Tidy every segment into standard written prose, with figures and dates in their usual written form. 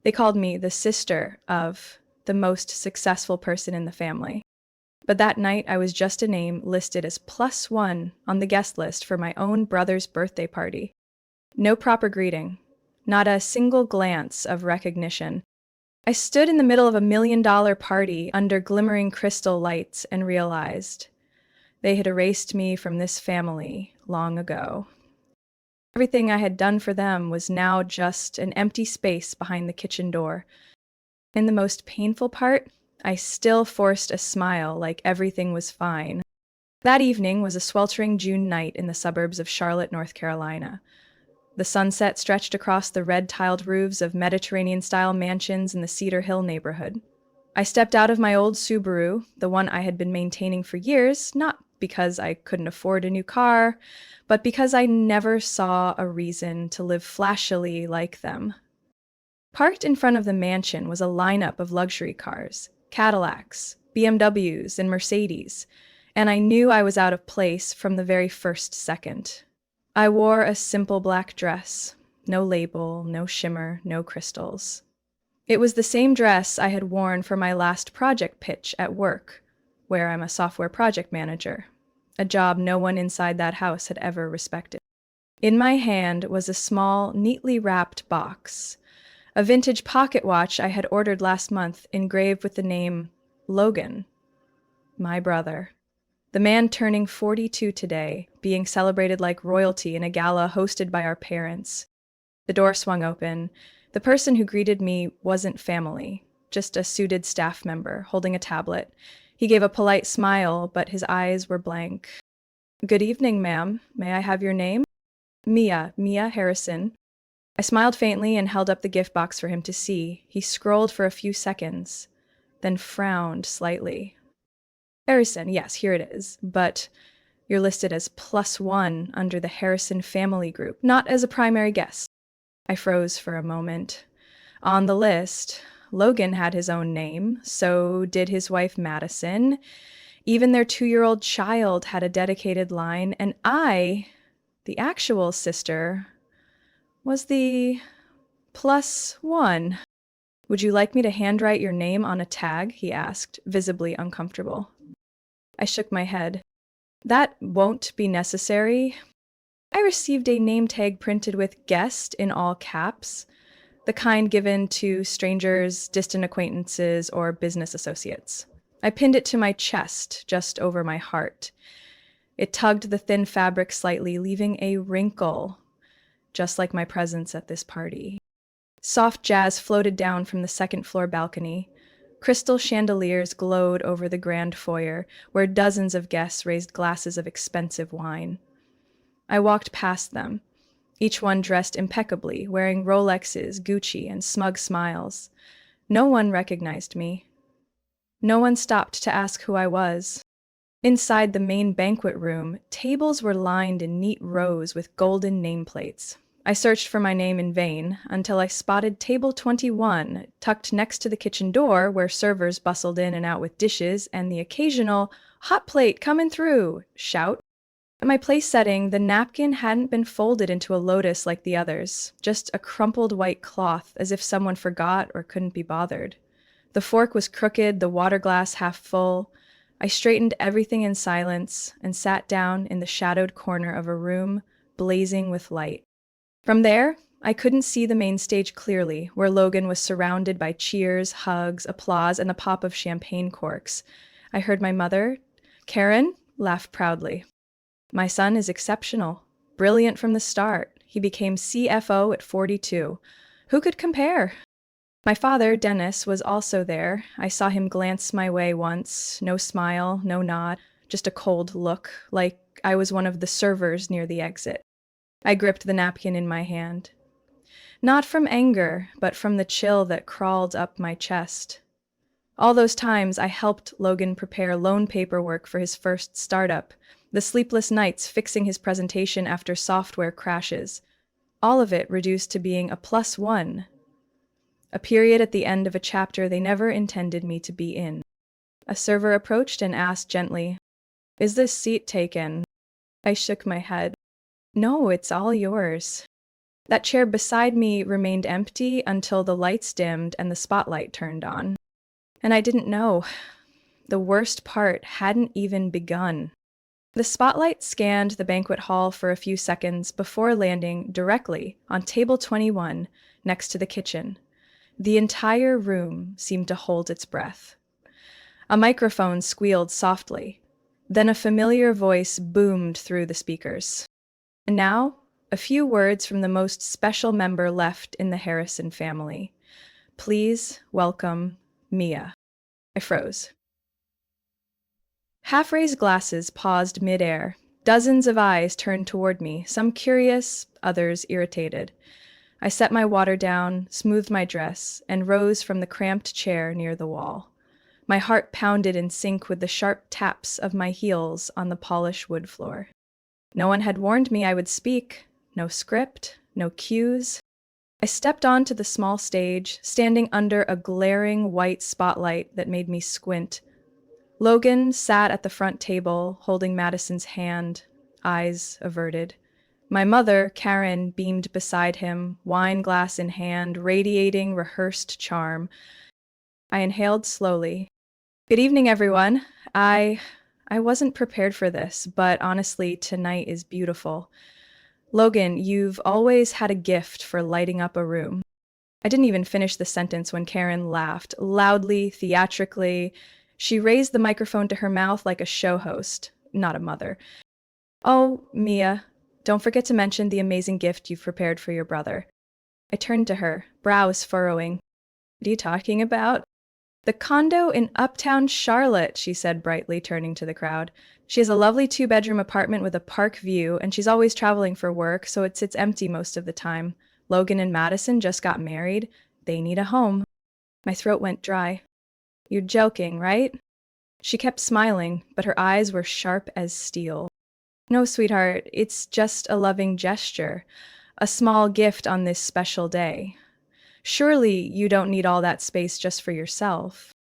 They called me the sister of the most successful person in the family. But that night, I was just a name listed as +1 on the guest list for my own brother's birthday party. No proper greeting, not a single glance of recognition. I stood in the middle of $1 million party under glimmering crystal lights and realized they had erased me from this family long ago. Everything I had done for them was now just an empty space behind the kitchen door. In the most painful part, I still forced a smile like everything was fine. That evening was a sweltering June night in the suburbs of Charlotte, North Carolina. The sunset stretched across the red-tiled roofs of Mediterranean-style mansions in the Cedar Hill neighborhood. I stepped out of my old Subaru, the one I had been maintaining for years, not because I couldn't afford a new car, but because I never saw a reason to live flashily like them. Parked in front of the mansion was a lineup of luxury cars, Cadillacs, BMWs, and Mercedes, and I knew I was out of place from the very first second. I wore a simple black dress, no label, no shimmer, no crystals. It was the same dress I had worn for my last project pitch at work, where I'm a software project manager, a job no one inside that house had ever respected. In my hand was a small, neatly wrapped box, a vintage pocket watch I had ordered last month, engraved with the name Logan, my brother. The man turning 42 today, being celebrated like royalty in a gala hosted by our parents. The door swung open. The person who greeted me wasn't family, just a suited staff member holding a tablet. He gave a polite smile, but his eyes were blank. "Good evening, ma'am. May I have your name?" Mia Harrison." I smiled faintly and held up the gift box for him to see. He scrolled for a few seconds, then frowned slightly. "Harrison, yes, here it is, but you're listed as +1 under the Harrison family group, not as a primary guest." I froze for a moment. On the list, Logan had his own name, so did his wife Madison. Even their 2-year-old child had a dedicated line, and I, the actual sister, was the +1. "Would you like me to handwrite your name on a tag?" he asked, visibly uncomfortable. I shook my head. "That won't be necessary." I received a name tag printed with guest in all caps, the kind given to strangers, distant acquaintances, or business associates. I pinned it to my chest, just over my heart. It tugged the thin fabric slightly, leaving a wrinkle, just like my presence at this party. Soft jazz floated down from the second-floor balcony. Crystal chandeliers glowed over the grand foyer, where dozens of guests raised glasses of expensive wine. I walked past them, each one dressed impeccably, wearing Rolexes, Gucci, and smug smiles. No one recognized me. No one stopped to ask who I was. Inside the main banquet room, tables were lined in neat rows with golden nameplates. I searched for my name in vain until I spotted table 21, tucked next to the kitchen door where servers bustled in and out with dishes and the occasional "hot plate coming through" shout. At my place setting, the napkin hadn't been folded into a lotus like the others, just a crumpled white cloth as if someone forgot or couldn't be bothered. The fork was crooked, the water glass half full. I straightened everything in silence and sat down in the shadowed corner of a room blazing with light. From there, I couldn't see the main stage clearly, where Logan was surrounded by cheers, hugs, applause, and the pop of champagne corks. I heard my mother, Karen, laugh proudly. "My son is exceptional, brilliant from the start. He became CFO at 42. Who could compare?" My father, Dennis, was also there. I saw him glance my way once, no smile, no nod, just a cold look, like I was one of the servers near the exit. I gripped the napkin in my hand. Not from anger, but from the chill that crawled up my chest. All those times I helped Logan prepare loan paperwork for his first startup, the sleepless nights fixing his presentation after software crashes, all of it reduced to being a +1, a period at the end of a chapter they never intended me to be in. A server approached and asked gently, "Is this seat taken?" I shook my head. "No, it's all yours." That chair beside me remained empty until the lights dimmed and the spotlight turned on. And I didn't know. The worst part hadn't even begun. The spotlight scanned the banquet hall for a few seconds before landing directly on table 21 next to the kitchen. The entire room seemed to hold its breath. A microphone squealed softly. Then a familiar voice boomed through the speakers. And now, a few words from the most special member left in the Harrison family. Please welcome Mia. I froze. Half-raised glasses paused mid-air. Dozens of eyes turned toward me, some curious, others irritated. I set my water down, smoothed my dress, and rose from the cramped chair near the wall. My heart pounded in sync with the sharp taps of my heels on the polished wood floor. No one had warned me I would speak. No script, no cues. I stepped onto the small stage, standing under a glaring white spotlight that made me squint. Logan sat at the front table, holding Madison's hand, eyes averted. My mother, Karen, beamed beside him, wine glass in hand, radiating rehearsed charm. I inhaled slowly. Good evening, everyone. I wasn't prepared for this, but honestly, tonight is beautiful. Logan, you've always had a gift for lighting up a room. I didn't even finish the sentence when Karen laughed, loudly, theatrically. She raised the microphone to her mouth like a show host, not a mother. Oh, Mia, don't forget to mention the amazing gift you've prepared for your brother. I turned to her, brows furrowing. What are you talking about? The condo in Uptown Charlotte, she said brightly, turning to the crowd. She has a lovely 2-bedroom apartment with a park view, and she's always traveling for work, so it sits empty most of the time. Logan and Madison just got married. They need a home. My throat went dry. You're joking, right? She kept smiling, but her eyes were sharp as steel. No, sweetheart, it's just a loving gesture. A small gift on this special day. Surely you don't need all that space just for yourself.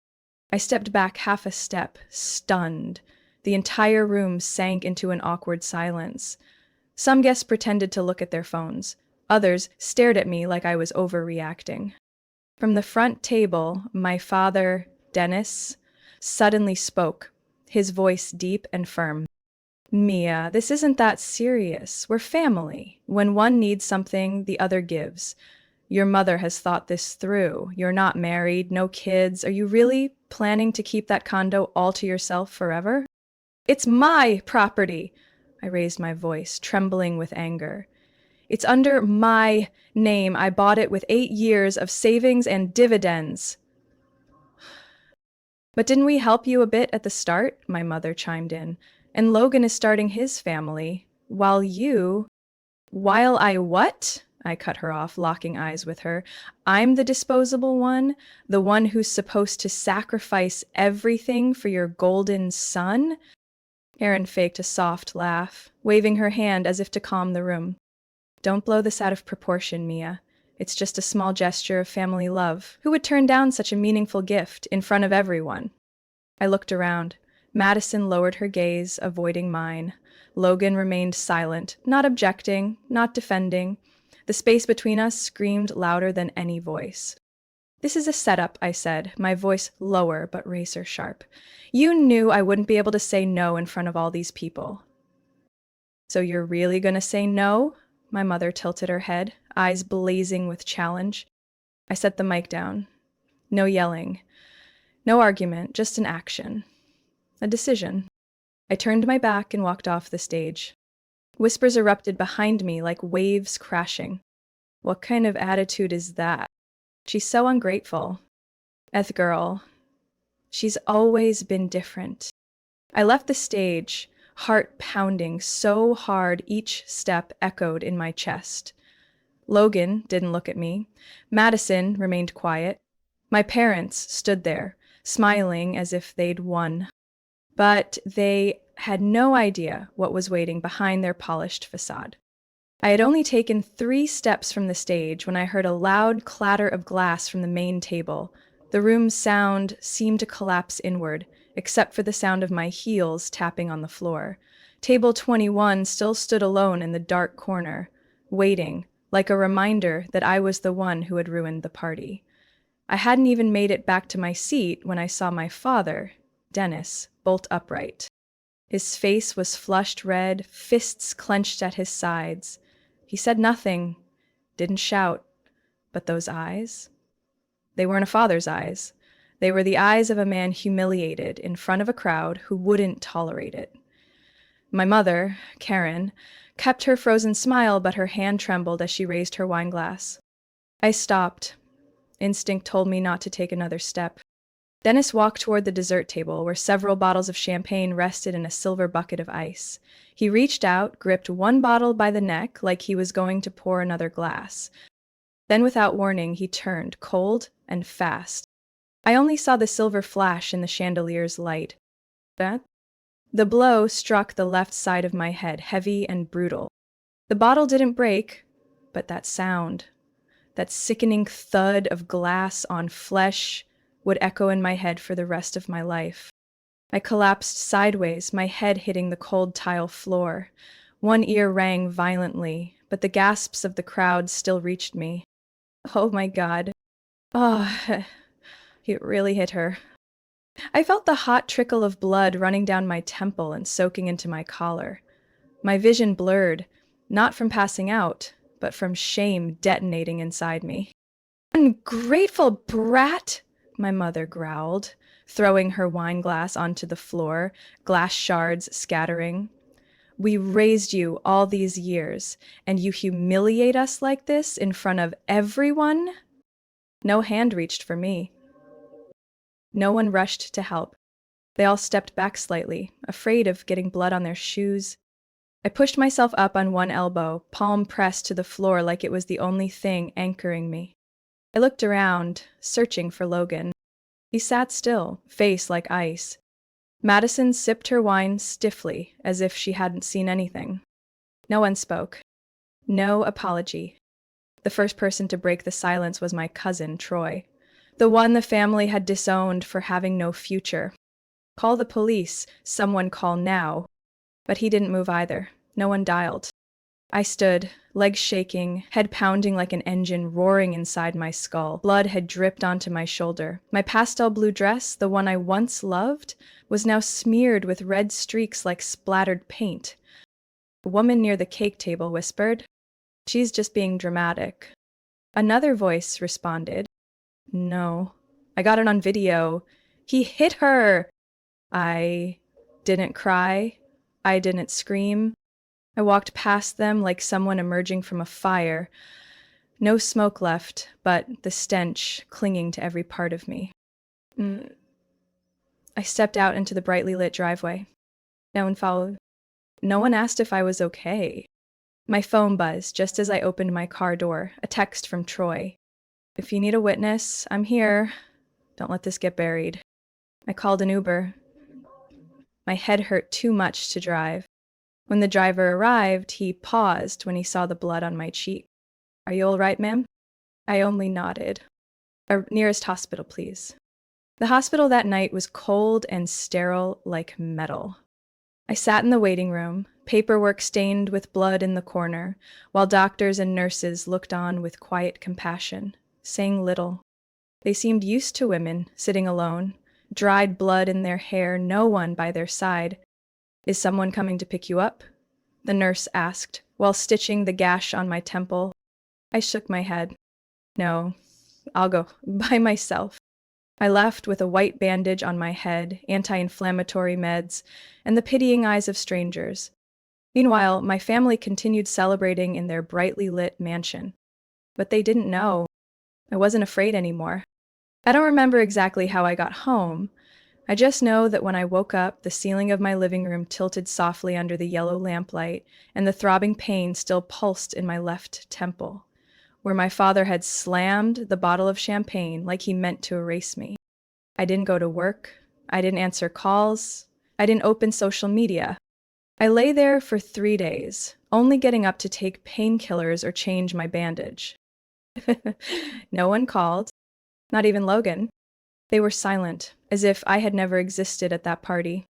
I stepped back half a step, stunned. The entire room sank into an awkward silence. Some guests pretended to look at their phones. Others stared at me like I was overreacting. From the front table, my father, Dennis, suddenly spoke, his voice deep and firm. Mia, this isn't that serious. We're family. When one needs something, the other gives. Your mother has thought this through. You're not married, no kids. Are you really planning to keep that condo all to yourself forever? It's my property. I raised my voice, trembling with anger. It's under my name. I bought it with 8 years of savings and dividends. But didn't we help you a bit at the start? My mother chimed in. And Logan is starting his family, while I what? I cut her off, locking eyes with her. I'm the disposable one, the one who's supposed to sacrifice everything for your golden son? Erin faked a soft laugh, waving her hand as if to calm the room. Don't blow this out of proportion, Mia. It's just a small gesture of family love. Who would turn down such a meaningful gift in front of everyone? I looked around. Madison lowered her gaze, avoiding mine. Logan remained silent, not objecting, not defending. The space between us screamed louder than any voice. This is a setup, I said, my voice lower but razor sharp. You knew I wouldn't be able to say no in front of all these people. So you're really gonna say no? My mother tilted her head, eyes blazing with challenge. I set the mic down. No yelling. No argument, just an action. A decision. I turned my back and walked off the stage. Whispers erupted behind me like waves crashing. What kind of attitude is that? She's so ungrateful. Eth girl. She's always been different. I left the stage, heart pounding so hard each step echoed in my chest. Logan didn't look at me. Madison remained quiet. My parents stood there, smiling as if they'd won. But they had no idea what was waiting behind their polished facade. I had only taken 3 steps from the stage when I heard a loud clatter of glass from the main table. The room's sound seemed to collapse inward, except for the sound of my heels tapping on the floor. Table 21 still stood alone in the dark corner, waiting, like a reminder that I was the one who had ruined the party. I hadn't even made it back to my seat when I saw my father, Dennis, bolt upright. His face was flushed red, fists clenched at his sides. He said nothing, didn't shout, but those eyes? They weren't a father's eyes. They were the eyes of a man humiliated in front of a crowd who wouldn't tolerate it. My mother, Karen, kept her frozen smile, but her hand trembled as she raised her wine glass. I stopped. Instinct told me not to take another step. Dennis walked toward the dessert table, where several bottles of champagne rested in a silver bucket of ice. He reached out, gripped one bottle by the neck like he was going to pour another glass. Then, without warning, he turned, cold and fast. I only saw the silver flash in the chandelier's light. That? The blow struck the left side of my head, heavy and brutal. The bottle didn't break, but that sound, that sickening thud of glass on flesh, would echo in my head for the rest of my life. I collapsed sideways, my head hitting the cold tile floor. One ear rang violently, but the gasps of the crowd still reached me. Oh my God. Oh, it really hit her. I felt the hot trickle of blood running down my temple and soaking into my collar. My vision blurred, not from passing out, but from shame detonating inside me. "Ungrateful brat!" my mother growled, throwing her wine glass onto the floor, glass shards scattering. "We raised you all these years, and you humiliate us like this in front of everyone?" No hand reached for me. No one rushed to help. They all stepped back slightly, afraid of getting blood on their shoes. I pushed myself up on one elbow, palm pressed to the floor like it was the only thing anchoring me. I looked around, searching for Logan. He sat still, face like ice. Madison sipped her wine stiffly, as if she hadn't seen anything. No one spoke. No apology. The first person to break the silence was my cousin, Troy. The one the family had disowned for having no future. "Call the police. Someone call now." But he didn't move either. No one dialed. I stood, legs shaking, head pounding like an engine roaring inside my skull. Blood had dripped onto my shoulder. My pastel blue dress, the one I once loved, was now smeared with red streaks like splattered paint. A woman near the cake table whispered, "She's just being dramatic." Another voice responded, "No, I got it on video. He hit her." I didn't cry. I didn't scream. I walked past them like someone emerging from a fire. No smoke left, but the stench clinging to every part of me. I stepped out into the brightly lit driveway. No one followed. No one asked if I was okay. My phone buzzed just as I opened my car door, a text from Troy. "If you need a witness, I'm here. Don't let this get buried." I called an Uber. My head hurt too much to drive. When the driver arrived, he paused when he saw the blood on my cheek. "Are you all right, ma'am?" I only nodded. "Our nearest hospital, please." The hospital that night was cold and sterile like metal. I sat in the waiting room, paperwork stained with blood in the corner, while doctors and nurses looked on with quiet compassion, saying little. They seemed used to women sitting alone, dried blood in their hair, no one by their side. "Is someone coming to pick you up?" the nurse asked, while stitching the gash on my temple. I shook my head. "No, I'll go by myself." I left with a white bandage on my head, anti-inflammatory meds, and the pitying eyes of strangers. Meanwhile, my family continued celebrating in their brightly lit mansion. But they didn't know. I wasn't afraid anymore. I don't remember exactly how I got home. I just know that when I woke up, the ceiling of my living room tilted softly under the yellow lamplight, and the throbbing pain still pulsed in my left temple, where my father had slammed the bottle of champagne like he meant to erase me. I didn't go to work. I didn't answer calls. I didn't open social media. I lay there for 3 days, only getting up to take painkillers or change my bandage. No one called, not even Logan. They were silent, as if I had never existed at that party.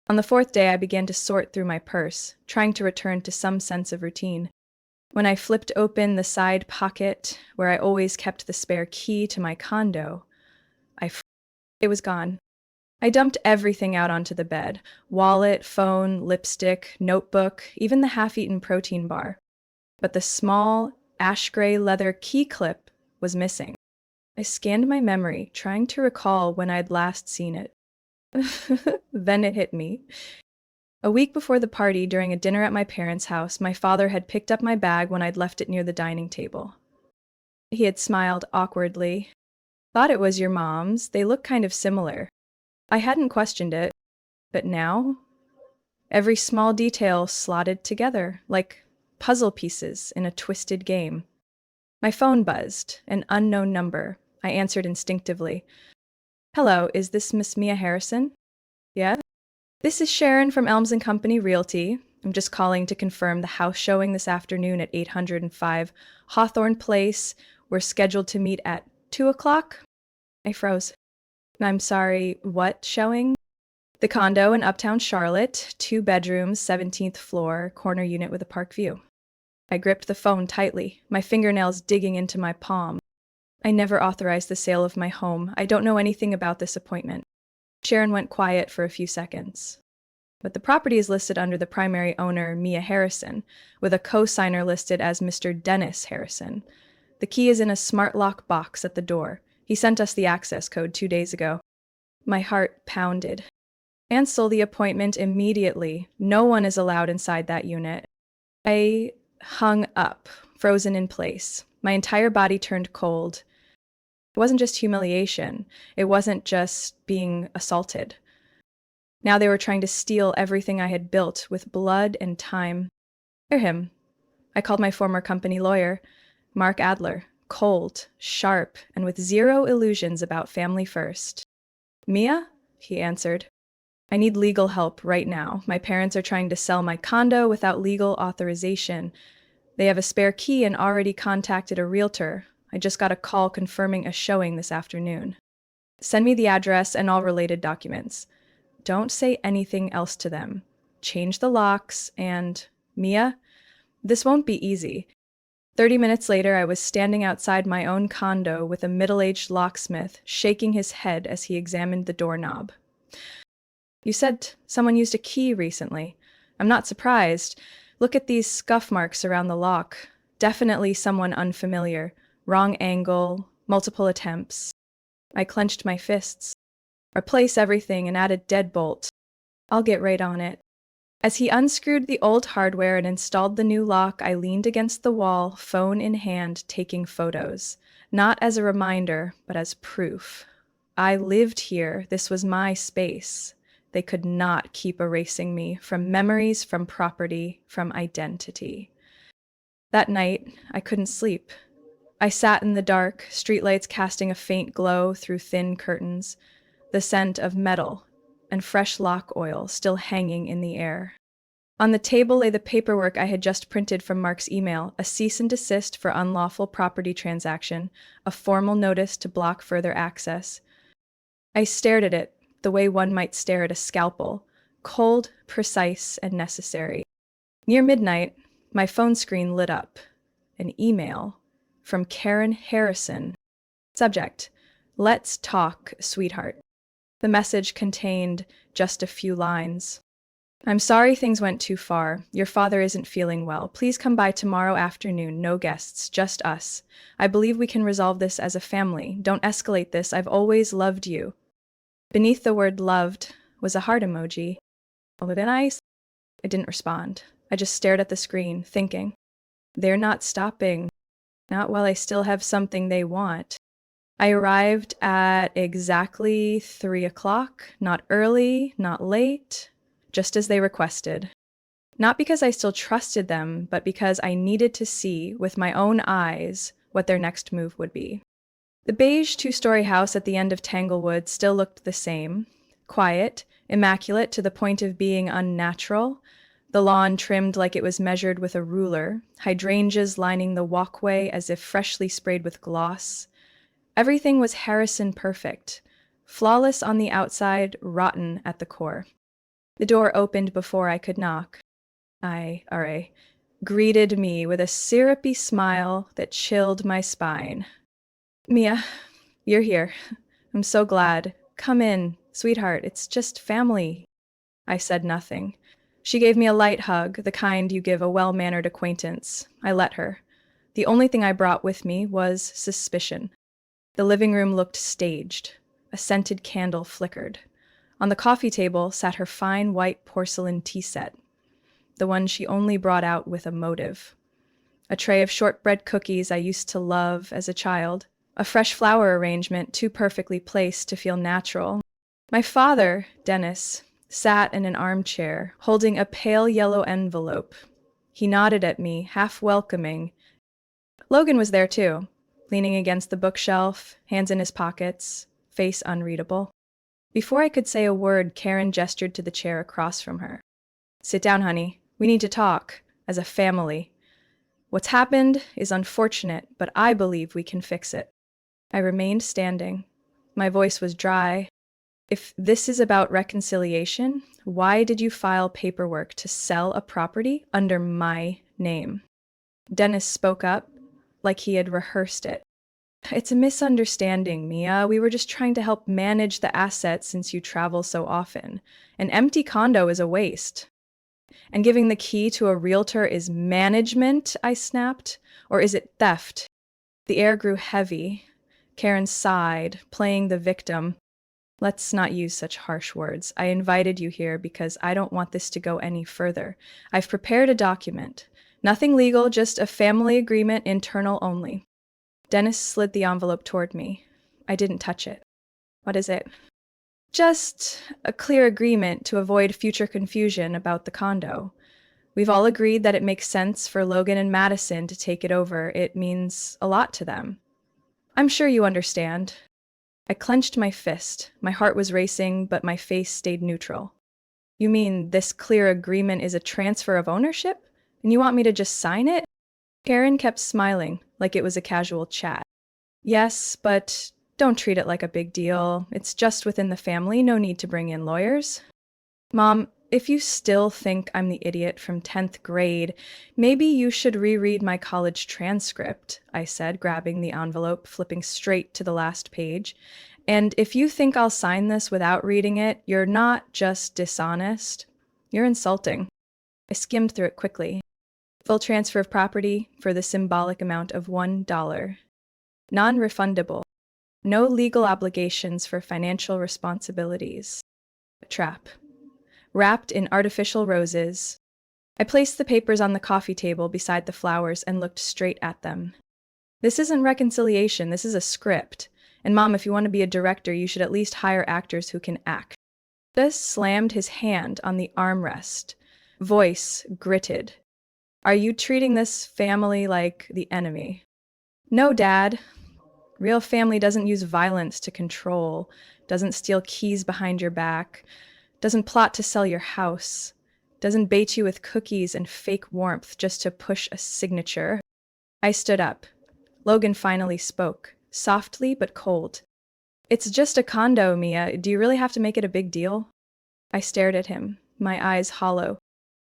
On the 4th day, I began to sort through my purse, trying to return to some sense of routine. When I flipped open the side pocket where I always kept the spare key to my condo, it was gone. I dumped everything out onto the bed: wallet, phone, lipstick, notebook, even the half-eaten protein bar. But the small, ash gray leather key clip was missing. I scanned my memory, trying to recall when I'd last seen it. Then it hit me. A week before the party, during a dinner at my parents' house, my father had picked up my bag when I'd left it near the dining table. He had smiled awkwardly. Thought it was your mom's. They look kind of similar. I hadn't questioned it, but now, every small detail slotted together, like puzzle pieces in a twisted game. My phone buzzed, an unknown number. I answered instinctively. Hello, is this Miss Mia Harrison? Yeah? This is Sharon from Elms and Company Realty. I'm just calling to confirm the house showing this afternoon at 805 Hawthorne Place. We're scheduled to meet at 2 o'clock. I froze. I'm sorry, what showing? The condo in Uptown Charlotte, 2 bedrooms, 17th floor, corner unit with a park view. I gripped the phone tightly, my fingernails digging into my palm. I never authorized the sale of my home. I don't know anything about this appointment. Sharon went quiet for a few seconds. But the property is listed under the primary owner, Mia Harrison, with a co-signer listed as Mr. Dennis Harrison. The key is in a smart lock box at the door. He sent us the access code 2 days ago. My heart pounded. Cancel the appointment immediately. No one is allowed inside that unit. I hung up, frozen in place. My entire body turned cold. It wasn't just humiliation. It wasn't just being assaulted. Now they were trying to steal everything I had built with blood and time. Hear him. I called my former company lawyer, Mark Adler, cold, sharp, and with zero illusions about family first. Mia? He answered. I need legal help right now. My parents are trying to sell my condo without legal authorization. They have a spare key and already contacted a realtor. I just got a call confirming a showing this afternoon. Send me the address and all related documents. Don't say anything else to them. Change the locks and, Mia, this won't be easy. 30 minutes later, I was standing outside my own condo with a middle-aged locksmith shaking his head as he examined the doorknob. You said someone used a key recently. I'm not surprised. Look at these scuff marks around the lock. Definitely someone unfamiliar. Wrong angle, multiple attempts. I clenched my fists. Replace everything and add a deadbolt. I'll get right on it. As he unscrewed the old hardware and installed the new lock, I leaned against the wall, phone in hand, taking photos. Not as a reminder, but as proof. I lived here. This was my space. They could not keep erasing me from memories, from property, from identity. That night, I couldn't sleep. I sat in the dark, streetlights casting a faint glow through thin curtains, the scent of metal and fresh lock oil still hanging in the air. On the table lay the paperwork I had just printed from Mark's email, a cease and desist for unlawful property transaction, a formal notice to block further access. I stared at it the way one might stare at a scalpel, cold, precise, and necessary. Near midnight, my phone screen lit up. An email from Karen Harrison. Subject: Let's talk, sweetheart. The message contained just a few lines. I'm sorry things went too far. Your father isn't feeling well. Please come by tomorrow afternoon. No guests, just us. I believe we can resolve this as a family. Don't escalate this. I've always loved you. Beneath the word loved was a heart emoji. Oh, then I didn't respond. I just stared at the screen, thinking. They're not stopping. Not while I still have something they want. I arrived at exactly 3 o'clock, not early, not late, just as they requested. Not because I still trusted them, but because I needed to see with my own eyes what their next move would be. The beige 2-story house at the end of Tanglewood still looked the same, quiet, immaculate to the point of being unnatural, the lawn trimmed like it was measured with a ruler, hydrangeas lining the walkway as if freshly sprayed with gloss. Everything was Harrison perfect, flawless on the outside, rotten at the core. The door opened before I could knock. greeted me with a syrupy smile that chilled my spine. Mia, you're here. I'm so glad. Come in, sweetheart. It's just family. I said nothing. She gave me a light hug, the kind you give a well-mannered acquaintance. I let her. The only thing I brought with me was suspicion. The living room looked staged. A scented candle flickered. On the coffee table sat her fine white porcelain tea set, the one she only brought out with a motive. A tray of shortbread cookies I used to love as a child, a fresh flower arrangement too perfectly placed to feel natural. My father, Dennis, sat in an armchair, holding a pale yellow envelope. He nodded at me, half welcoming. Logan was there too, leaning against the bookshelf, hands in his pockets, face unreadable. Before I could say a word, Karen gestured to the chair across from her. Sit down, honey. We need to talk, as a family. What's happened is unfortunate, but I believe we can fix it. I remained standing. My voice was dry. If this is about reconciliation, why did you file paperwork to sell a property under my name? Dennis spoke up, like he had rehearsed it. It's a misunderstanding, Mia. We were just trying to help manage the assets since you travel so often. An empty condo is a waste. And giving the key to a realtor is management, I snapped. Or is it theft? The air grew heavy. Karen sighed, playing the victim. Let's not use such harsh words. I invited you here because I don't want this to go any further. I've prepared a document. Nothing legal, just a family agreement, internal only. Dennis slid the envelope toward me. I didn't touch it. What is it? Just a clear agreement to avoid future confusion about the condo. We've all agreed that it makes sense for Logan and Madison to take it over. It means a lot to them. I'm sure you understand. I clenched my fist. My heart was racing, but my face stayed neutral. You mean this clear agreement is a transfer of ownership? And you want me to just sign it? Karen kept smiling, like it was a casual chat. Yes, but don't treat it like a big deal. It's just within the family, no need to bring in lawyers. Mom, if you still think I'm the idiot from 10th grade, maybe you should reread my college transcript, I said, grabbing the envelope, flipping straight to the last page. And if you think I'll sign this without reading it, you're not just dishonest, you're insulting. I skimmed through it quickly. Full transfer of property for the symbolic amount of $1. Non-refundable. No legal obligations for financial responsibilities. A trap. Wrapped in artificial roses. I placed the papers on the coffee table beside the flowers and looked straight at them. This isn't reconciliation, this is a script. And Mom, if you want to be a director, you should at least hire actors who can act. This slammed his hand on the armrest. Voice gritted. Are you treating this family like the enemy? No, Dad. Real family doesn't use violence to control, doesn't steal keys behind your back, doesn't plot to sell your house, doesn't bait you with cookies and fake warmth just to push a signature. I stood up. Logan finally spoke, softly but cold. It's just a condo, Mia. Do you really have to make it a big deal? I stared at him, my eyes hollow.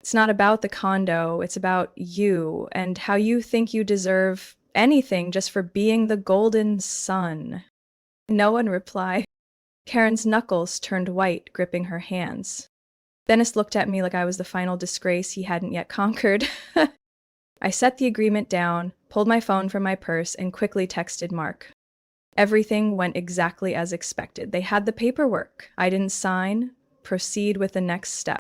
It's not about the condo, it's about you and how you think you deserve anything just for being the golden son. No one replied. Karen's knuckles turned white, gripping her hands. Dennis looked at me like I was the final disgrace he hadn't yet conquered. I set the agreement down, pulled my phone from my purse, and quickly texted Mark. Everything went exactly as expected. They had the paperwork. I didn't sign. Proceed with the next step.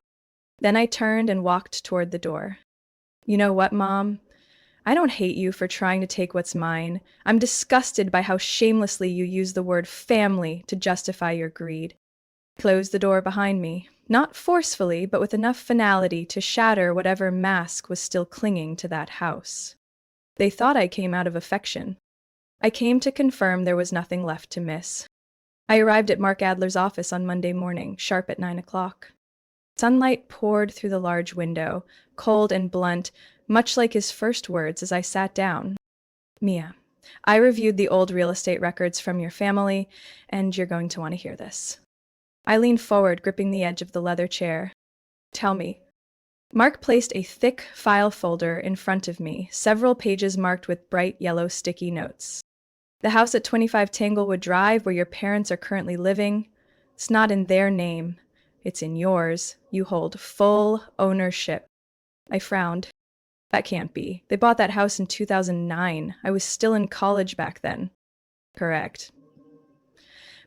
Then I turned and walked toward the door. You know what, Mom? I don't hate you for trying to take what's mine. I'm disgusted by how shamelessly you use the word family to justify your greed. Close the door behind me, not forcefully, but with enough finality to shatter whatever mask was still clinging to that house. They thought I came out of affection. I came to confirm there was nothing left to miss. I arrived at Mark Adler's office on Monday morning, sharp at 9 o'clock. Sunlight poured through the large window, cold and blunt, much like his first words as I sat down. Mia, I reviewed the old real estate records from your family, and you're going to want to hear this. I leaned forward, gripping the edge of the leather chair. Tell me, Mark placed a thick file folder in front of me, several pages marked with bright yellow sticky notes. The house at 25 Tanglewood Drive, where your parents are currently living, it's not in their name. It's in yours. You hold full ownership. I frowned. That can't be. They bought that house in 2009. I was still in college back then. Correct.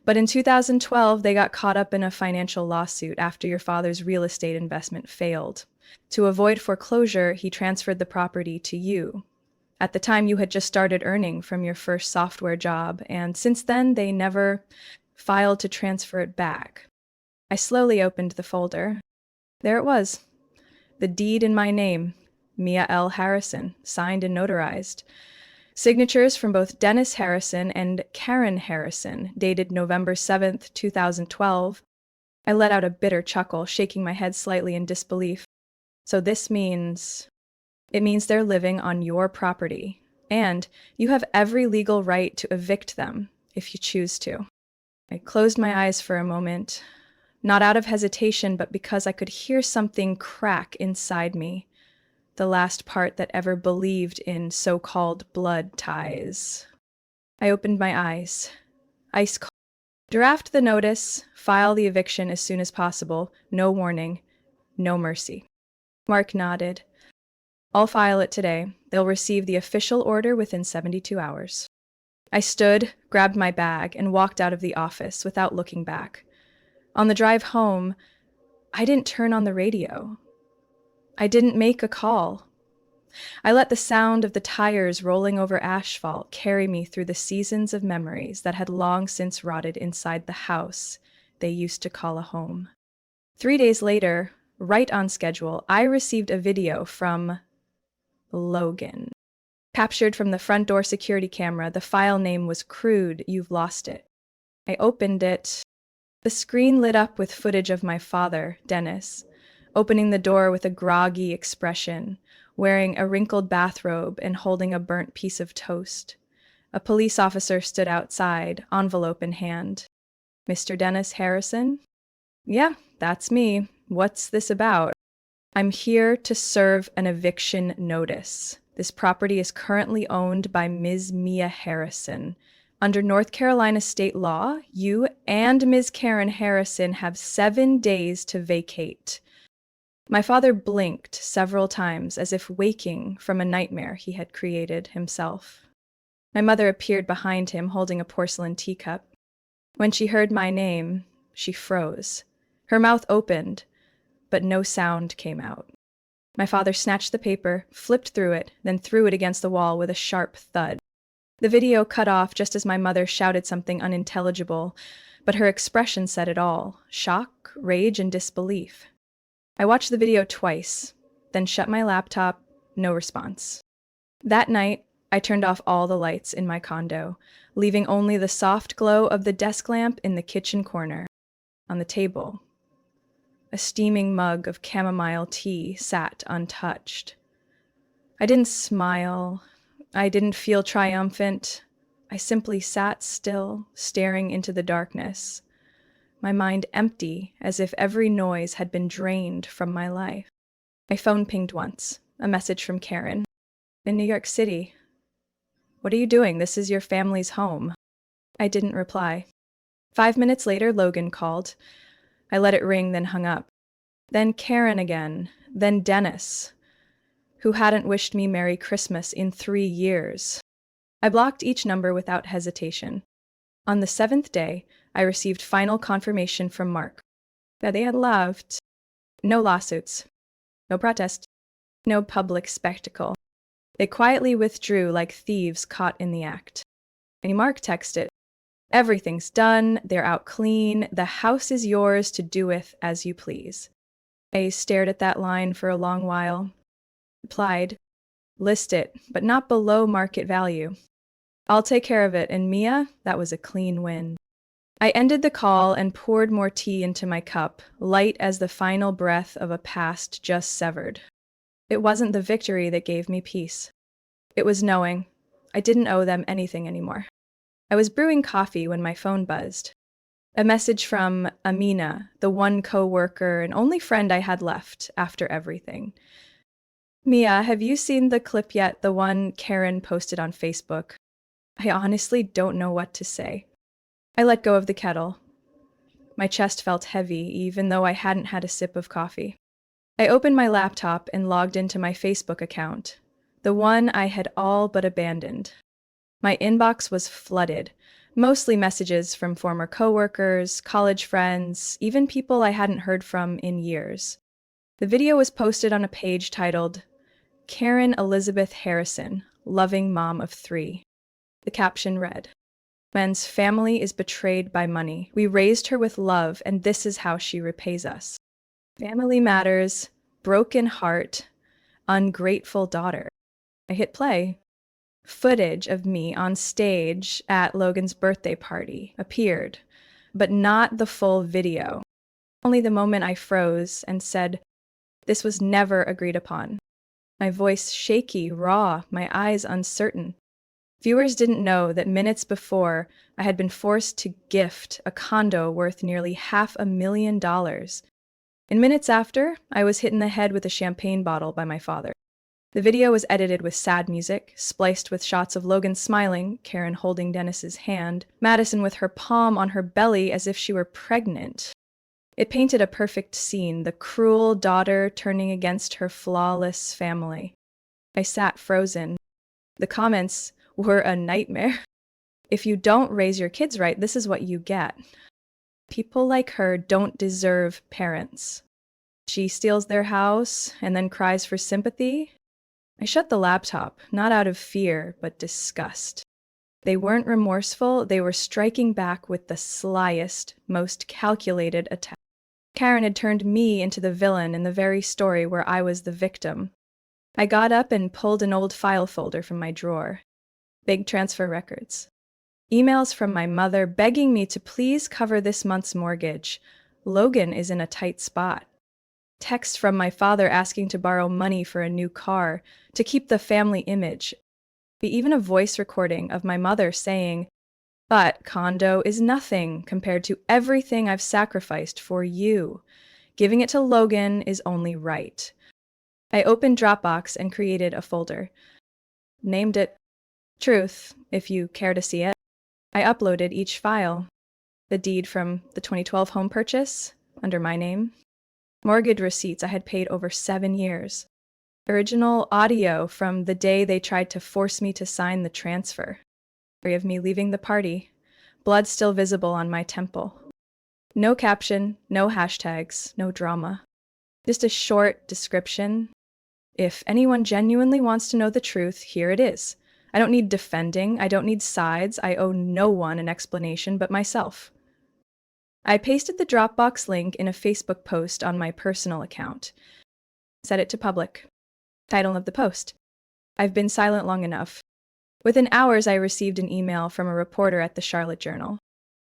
But in 2012, they got caught up in a financial lawsuit after your father's real estate investment failed. To avoid foreclosure, he transferred the property to you. At the time, you had just started earning from your first software job, and since then, they never filed to transfer it back. I slowly opened the folder. There it was. The deed in my name, Mia L. Harrison, signed and notarized. Signatures from both Dennis Harrison and Karen Harrison, dated November 7th, 2012. I let out a bitter chuckle, shaking my head slightly in disbelief. So this means... It means they're living on your property, and you have every legal right to evict them if you choose to. I closed my eyes for a moment, not out of hesitation, but because I could hear something crack inside me, the last part that ever believed in so-called blood ties. I opened my eyes. Ice cold. Draft the notice, file the eviction as soon as possible, no warning, no mercy. Mark nodded. I'll file it today. They'll receive the official order within 72 hours. I stood, grabbed my bag, and walked out of the office without looking back. On the drive home, I didn't turn on the radio. I didn't make a call. I let the sound of the tires rolling over asphalt carry me through the seasons of memories that had long since rotted inside the house they used to call a home. 3 days later, right on schedule, I received a video from Logan. Captured from the front door security camera, the file name was Crude, You've Lost It. I opened it. The screen lit up with footage of my father, Dennis, opening the door with a groggy expression, wearing a wrinkled bathrobe and holding a burnt piece of toast. A police officer stood outside, envelope in hand. Mr. Dennis Harrison? Yeah, that's me. What's this about? I'm here to serve an eviction notice. This property is currently owned by Ms. Mia Harrison. Under North Carolina state law, you and Ms. Karen Harrison have 7 days to vacate. My father blinked several times as if waking from a nightmare he had created himself. My mother appeared behind him holding a porcelain teacup. When she heard my name, she froze. Her mouth opened, but no sound came out. My father snatched the paper, flipped through it, then threw it against the wall with a sharp thud. The video cut off just as my mother shouted something unintelligible, but her expression said it all: shock, rage, and disbelief. I watched the video twice, then shut my laptop, no response. That night, I turned off all the lights in my condo, leaving only the soft glow of the desk lamp in the kitchen corner. On the table, a steaming mug of chamomile tea sat untouched. I didn't smile. I didn't feel triumphant. I simply sat still, staring into the darkness, my mind empty, as if every noise had been drained from my life. My phone pinged once, a message from Karen. In New York City. What are you doing? This is your family's home. I didn't reply. 5 minutes later, Logan called. I let it ring, then hung up. Then Karen again, then Dennis, who hadn't wished me Merry Christmas in 3 years. I blocked each number without hesitation. On the 7th day, I received final confirmation from Mark that they had left. No lawsuits, no protest, no public spectacle. They quietly withdrew like thieves caught in the act. And Mark texted, "Everything's done, they're out clean, the house is yours to do with as you please." I stared at that line for a long while. Replied, "List it, but not below market value. I'll take care of it, and Mia, that was a clean win." I ended the call and poured more tea into my cup, light as the final breath of a past just severed. It wasn't the victory that gave me peace. It was knowing I didn't owe them anything anymore. I was brewing coffee when my phone buzzed. A message from Amina, the one coworker and only friend I had left after everything. Mia, have you seen the clip yet? The one Karen posted on Facebook. I honestly don't know what to say. I let go of the kettle. My chest felt heavy, even though I hadn't had a sip of coffee. I opened my laptop and logged into my Facebook account, the one I had all but abandoned. My inbox was flooded, mostly messages from former coworkers, college friends, even people I hadn't heard from in years. The video was posted on a page titled, Karen Elizabeth Harrison, Loving Mom of Three. The caption read, Men's family is betrayed by money. We raised her with love, and this is how she repays us. Family matters, broken heart, ungrateful daughter. I hit play. Footage of me on stage at Logan's birthday party appeared, but not the full video. Only the moment I froze and said, this was never agreed upon. My voice shaky, raw, my eyes uncertain. Viewers didn't know that minutes before, I had been forced to gift a condo worth nearly $500,000. And minutes after, I was hit in the head with a champagne bottle by my father. The video was edited with sad music, spliced with shots of Logan smiling, Karen holding Dennis's hand, Madison with her palm on her belly as if she were pregnant. It painted a perfect scene, the cruel daughter turning against her flawless family. I sat frozen. The comments were a nightmare. If you don't raise your kids right, this is what you get. People like her don't deserve parents. She steals their house and then cries for sympathy. I shut the laptop, not out of fear, but disgust. They weren't remorseful, they were striking back with the slyest, most calculated attack. Karen had turned me into the villain in the very story where I was the victim. I got up and pulled an old file folder from my drawer. Big transfer records. Emails from my mother begging me to please cover this month's mortgage. Logan is in a tight spot. Text from my father asking to borrow money for a new car, to keep the family image. Even a voice recording of my mother saying, but condo is nothing compared to everything I've sacrificed for you. Giving it to Logan is only right. I opened Dropbox and created a folder. Named it Truth, if you care to see it. I uploaded each file. The deed from the 2012 home purchase, under my name. Mortgage receipts I had paid over 7 years. Original audio from the day they tried to force me to sign the transfer. Of me leaving the party, blood still visible on my temple. No caption, no hashtags, no drama. Just a short description. If anyone genuinely wants to know the truth, here it is. I don't need defending, I don't need sides, I owe no one an explanation but myself. I pasted the Dropbox link in a Facebook post on my personal account. Set it to public. Title of the post: I've been silent long enough. Within hours, I received an email from a reporter at the Charlotte Journal.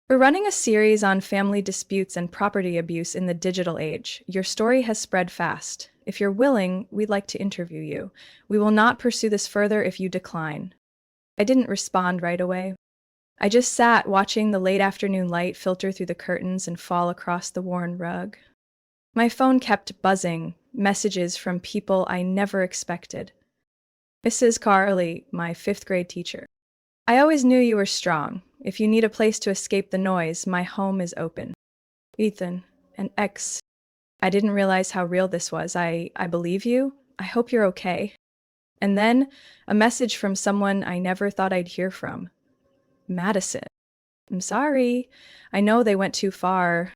We're running a series on family disputes and property abuse in the digital age. Your story has spread fast. If you're willing, we'd like to interview you. We will not pursue this further if you decline. I didn't respond right away. I just sat watching the late afternoon light filter through the curtains and fall across the worn rug. My phone kept buzzing, messages from people I never expected. Mrs. Carley, my 5th grade teacher. I always knew you were strong. If you need a place to escape the noise, my home is open. Ethan, an ex. I didn't realize how real this was. I believe you. I hope you're okay. And then a message from someone I never thought I'd hear from. Madison. I'm sorry. I know they went too far,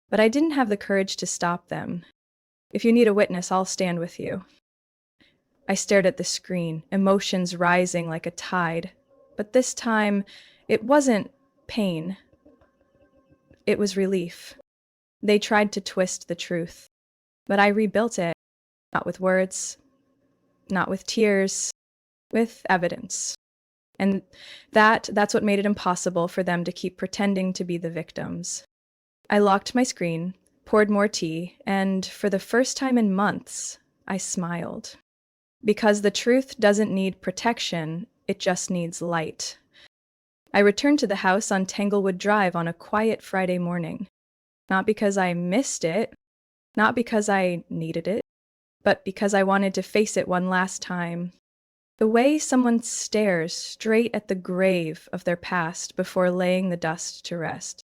but I didn't have the courage to stop them. If you need a witness, I'll stand with you. I stared at the screen, emotions rising like a tide. But this time, it wasn't pain. It was relief. They tried to twist the truth, but I rebuilt it, not with words, not with tears, with evidence. And that's what made it impossible for them to keep pretending to be the victims. I locked my screen, poured more tea, and for the first time in months, I smiled. Because the truth doesn't need protection, it just needs light. I returned to the house on Tanglewood Drive on a quiet Friday morning. Not because I missed it, not because I needed it, but because I wanted to face it one last time. The way someone stares straight at the grave of their past before laying the dust to rest.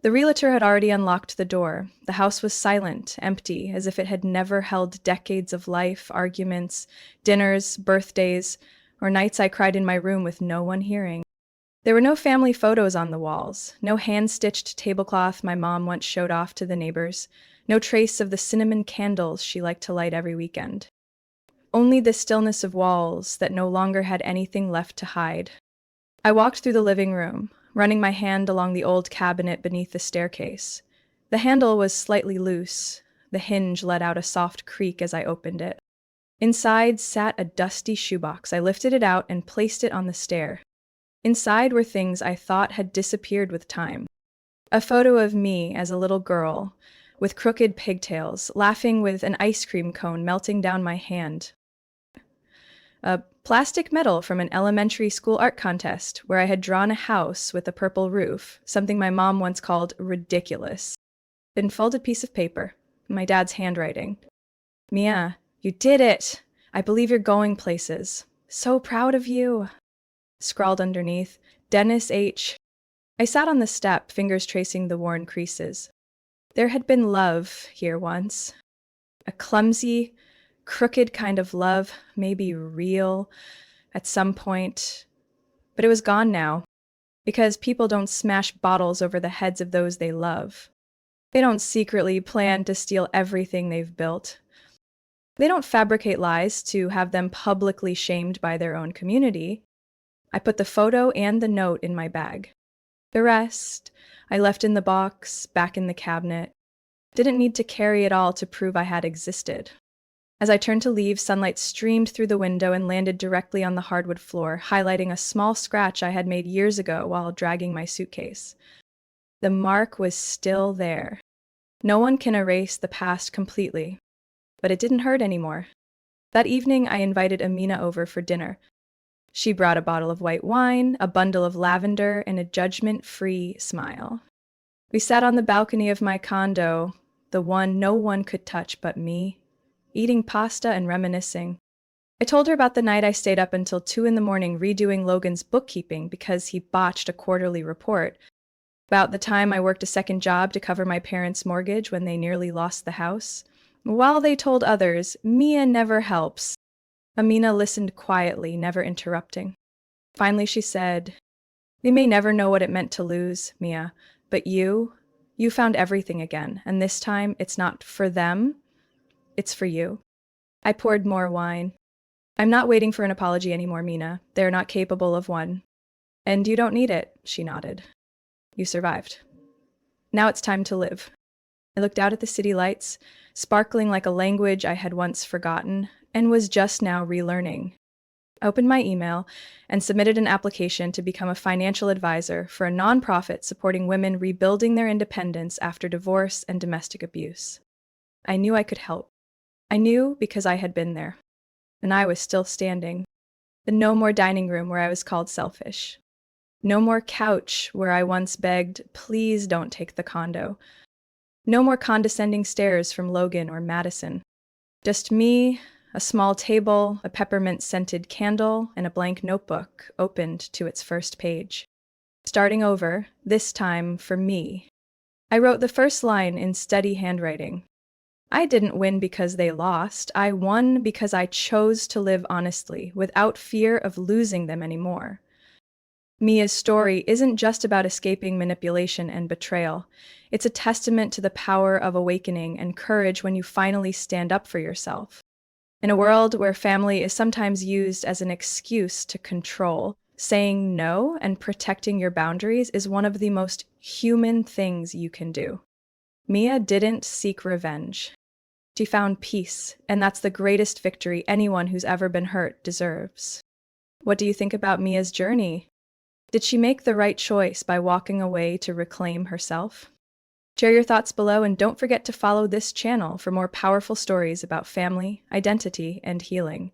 The realtor had already unlocked the door. The house was silent, empty, as if it had never held decades of life, arguments, dinners, birthdays, or nights I cried in my room with no one hearing. There were no family photos on the walls, no hand-stitched tablecloth my mom once showed off to the neighbors, no trace of the cinnamon candles she liked to light every weekend. Only the stillness of walls that no longer had anything left to hide. I walked through the living room, running my hand along the old cabinet beneath the staircase. The handle was slightly loose. The hinge let out a soft creak as I opened it. Inside sat a dusty shoebox. I lifted it out and placed it on the stair. Inside were things I thought had disappeared with time. A photo of me as a little girl, with crooked pigtails, laughing with an ice cream cone melting down my hand. A plastic medal from an elementary school art contest where I had drawn a house with a purple roof, something my mom once called ridiculous. An folded piece of paper, my dad's handwriting. "Mia, you did it! I believe you're going places. So proud of you." Scrawled underneath, Dennis H. I sat on the step, fingers tracing the worn creases. There had been love here once. A clumsy, crooked kind of love, maybe real, at some point. But it was gone now, because people don't smash bottles over the heads of those they love. They don't secretly plan to steal everything they've built. They don't fabricate lies to have them publicly shamed by their own community. I put the photo and the note in my bag. The rest, I left in the box, back in the cabinet. Didn't need to carry it all to prove I had existed. As I turned to leave, sunlight streamed through the window and landed directly on the hardwood floor, highlighting a small scratch I had made years ago while dragging my suitcase. The mark was still there. No one can erase the past completely, but it didn't hurt anymore. That evening, I invited Amina over for dinner. She brought a bottle of white wine, a bundle of lavender, and a judgment-free smile. We sat on the balcony of my condo, the one no one could touch but me, eating pasta and reminiscing. I told her about the night I stayed up until 2 a.m. redoing Logan's bookkeeping because he botched a quarterly report, about the time I worked a second job to cover my parents' mortgage when they nearly lost the house. While they told others, Mia never helps. Amina listened quietly, never interrupting. Finally, she said, "They may never know what it meant to lose, Mia, but you found everything again, and this time it's not for them, it's for you." I poured more wine. "I'm not waiting for an apology anymore, Mina. They're not capable of one. And you don't need it," she nodded. "You survived. Now it's time to live." I looked out at the city lights, sparkling like a language I had once forgotten and was just now relearning. I opened my email and submitted an application to become a financial advisor for a nonprofit supporting women rebuilding their independence after divorce and domestic abuse. I knew I could help. I knew because I had been there. And I was still standing. The no more dining room where I was called selfish. No more couch where I once begged, "Please don't take the condo." No more condescending stares from Logan or Madison. Just me, a small table, a peppermint-scented candle, and a blank notebook opened to its first page. Starting over, this time for me. I wrote the first line in steady handwriting. I didn't win because they lost. I won because I chose to live honestly, without fear of losing them anymore. Mia's story isn't just about escaping manipulation and betrayal. It's a testament to the power of awakening and courage when you finally stand up for yourself. In a world where family is sometimes used as an excuse to control, saying no and protecting your boundaries is one of the most human things you can do. Mia didn't seek revenge. She found peace, and that's the greatest victory anyone who's ever been hurt deserves. What do you think about Mia's journey? Did she make the right choice by walking away to reclaim herself? Share your thoughts below and don't forget to follow this channel for more powerful stories about family, identity, and healing.